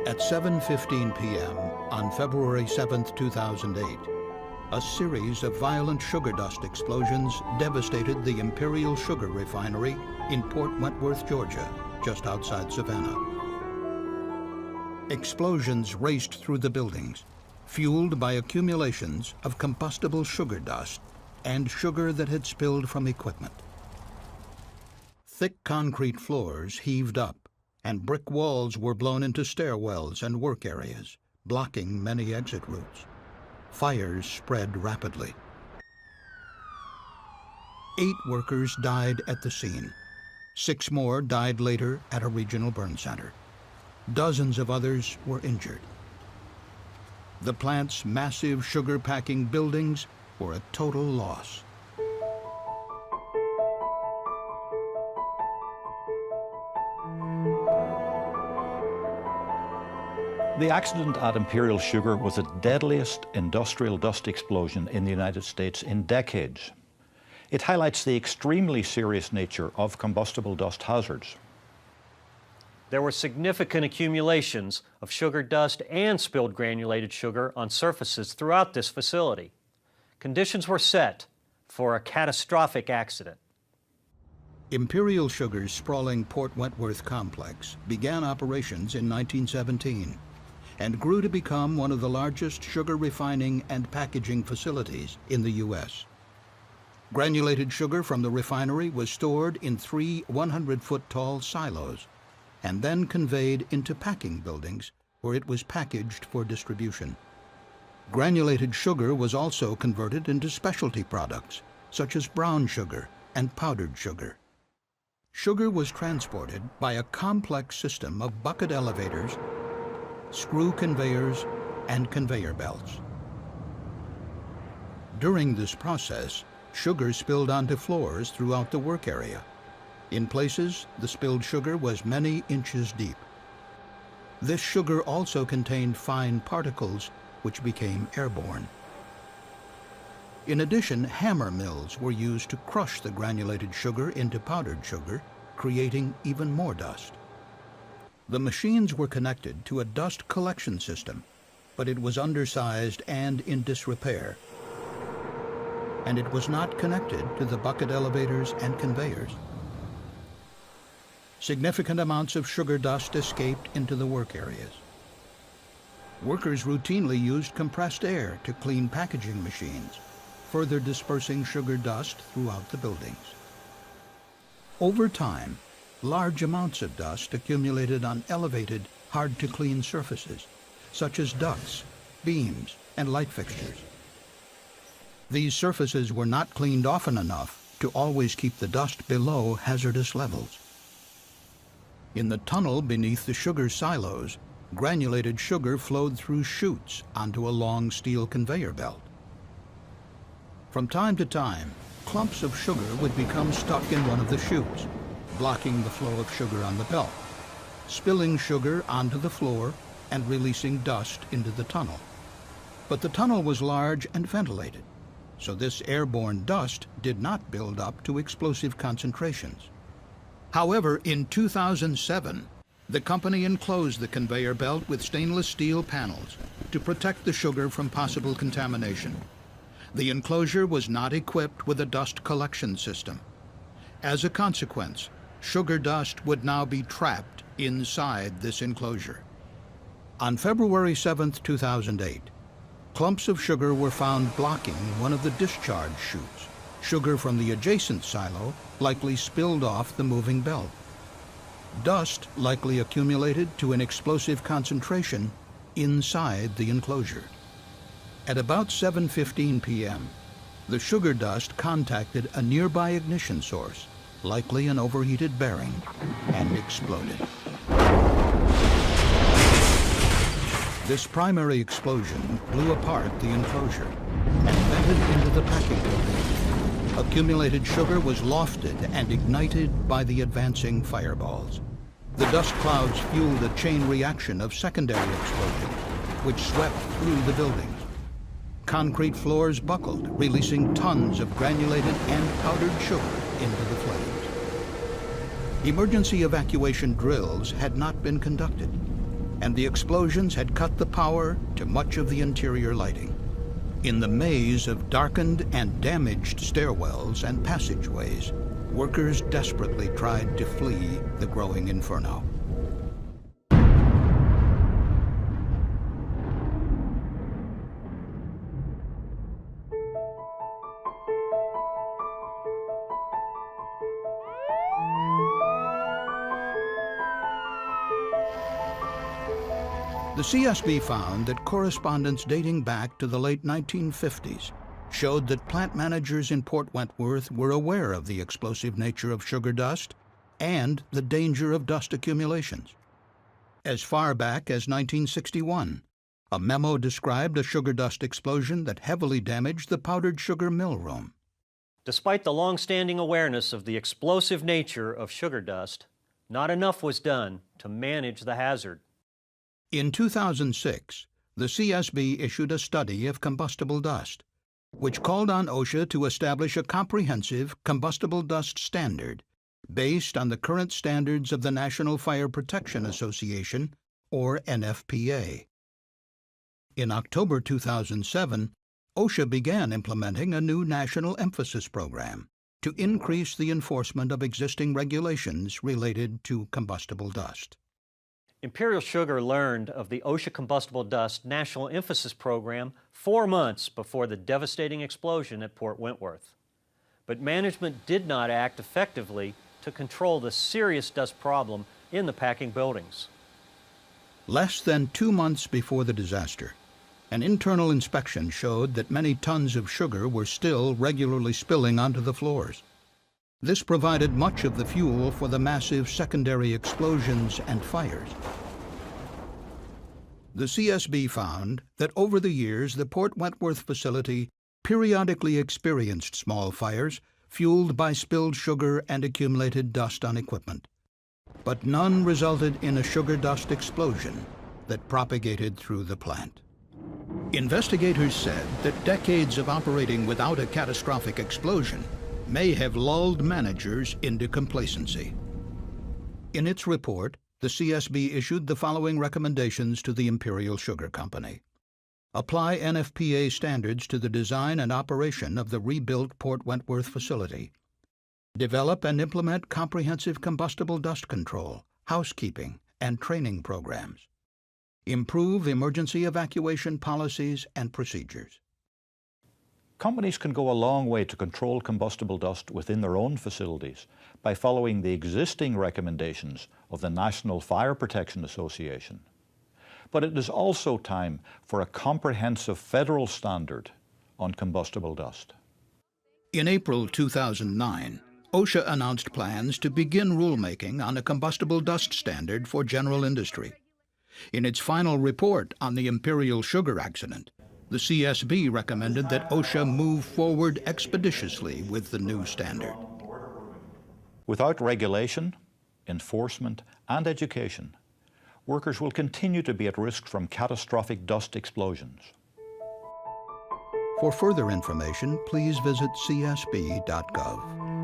At 7:15 p.m. on February 7, 2008, a series of violent sugar dust explosions devastated the Imperial sugar refinery in Port Wentworth, Georgia, just outside Savannah. Explosions raced through the buildings, fueled by accumulations of combustible sugar dust and sugar that had spilled from equipment. Thick concrete floors heaved up, and brick walls were blown into stairwells and work areas, blocking many exit routes. Fires spread rapidly. 8 workers died at the scene. 6 more died later at a regional burn center. Dozens of others were injured. The plant's massive sugar-packing buildings were a total loss. The accident at Imperial Sugar was the deadliest industrial dust explosion in the United States in decades. It highlights the extremely serious nature of combustible dust hazards. There were significant accumulations of sugar dust and spilled granulated sugar on surfaces throughout this facility. Conditions were set for a catastrophic accident. Imperial Sugar's sprawling Port Wentworth complex began operations in 1917 and grew to become one of the largest sugar refining and packaging facilities in the U.S. Granulated sugar from the refinery was stored in 3 100-foot-tall silos and then conveyed into packing buildings where it was packaged for distribution. Granulated sugar was also converted into specialty products, such as brown sugar and powdered sugar. Sugar was transported by a complex system of bucket elevators, screw conveyors, and conveyor belts. During this process, sugar spilled onto floors throughout the work area. In places, the spilled sugar was many inches deep. This sugar also contained fine particles which became airborne. In addition, hammer mills were used to crush the granulated sugar into powdered sugar, creating even more dust. The machines were connected to a dust collection system, but it was undersized and in disrepair. And it was not connected to the bucket elevators and conveyors. Significant amounts of sugar dust escaped into the work areas. Workers routinely used compressed air to clean packaging machines, further dispersing sugar dust throughout the buildings. Over time, large amounts of dust accumulated on elevated, hard-to-clean surfaces, such as ducts, beams, and light fixtures. These surfaces were not cleaned often enough to always keep the dust below hazardous levels. In the tunnel beneath the sugar silos, granulated sugar flowed through chutes onto a long steel conveyor belt. From time to time, clumps of sugar would become stuck in one of the chutes, blocking the flow of sugar on the belt, spilling sugar onto the floor and releasing dust into the tunnel. But the tunnel was large and ventilated, so this airborne dust did not build up to explosive concentrations. However, in 2007, the company enclosed the conveyor belt with stainless steel panels to protect the sugar from possible contamination. The enclosure was not equipped with a dust collection system. As a consequence, sugar dust would now be trapped inside this enclosure. On February 7, 2008, clumps of sugar were found blocking one of the discharge chutes. Sugar from the adjacent silo likely spilled off the moving belt. Dust likely accumulated to an explosive concentration inside the enclosure. At about 7:15 p.m., the sugar dust contacted a nearby ignition source, likely an overheated bearing, and exploded. This primary explosion blew apart the enclosure and vented into the packing building. Accumulated sugar was lofted and ignited by the advancing fireballs. The dust clouds fueled a chain reaction of secondary explosions, which swept through the buildings. Concrete floors buckled, releasing tons of granulated and powdered sugar into the flames. Emergency evacuation drills had not been conducted. and the explosions had cut the power to much of the interior lighting. In the maze of darkened and damaged stairwells and passageways, workers desperately tried to flee the growing inferno. The CSB found that correspondence dating back to the late 1950s showed that plant managers in Port Wentworth were aware of the explosive nature of sugar dust and the danger of dust accumulations. As far back as 1961, a memo described a sugar dust explosion that heavily damaged the powdered sugar mill room. Despite the long-standing awareness of the explosive nature of sugar dust, not enough was done to manage the hazard. In 2006, the CSB issued a study of combustible dust, which called on OSHA to establish a comprehensive combustible dust standard based on the current standards of the National Fire Protection Association, or NFPA. In October 2007, OSHA began implementing a new national emphasis program to increase the enforcement of existing regulations related to combustible dust. Imperial Sugar learned of the OSHA Combustible Dust National Emphasis Program 4 months before the devastating explosion at Port Wentworth. But management did not act effectively to control the serious dust problem in the packing buildings. Less than 2 months before the disaster, an internal inspection showed that many tons of sugar were still regularly spilling onto the floors. This provided much of the fuel for the massive secondary explosions and fires. The CSB found that over the years, the Port Wentworth facility periodically experienced small fires fueled by spilled sugar and accumulated dust on equipment. But none resulted in a sugar dust explosion that propagated through the plant. Investigators said that decades of operating without a catastrophic explosion may have lulled managers into complacency. In its report, the CSB issued the following recommendations to the Imperial Sugar Company. Apply NFPA standards to the design and operation of the rebuilt Port Wentworth facility. Develop and implement comprehensive combustible dust control, housekeeping, and training programs. Improve emergency evacuation policies and procedures. Companies can go a long way to control combustible dust within their own facilities by following the existing recommendations of the National Fire Protection Association. But it is also time for a comprehensive federal standard on combustible dust. In April 2009, OSHA announced plans to begin rulemaking on a combustible dust standard for general industry. In its final report on the Imperial Sugar accident, the CSB recommended that OSHA move forward expeditiously with the new standard. Without regulation, enforcement, and education, workers will continue to be at risk from catastrophic dust explosions. For further information, please visit csb.gov.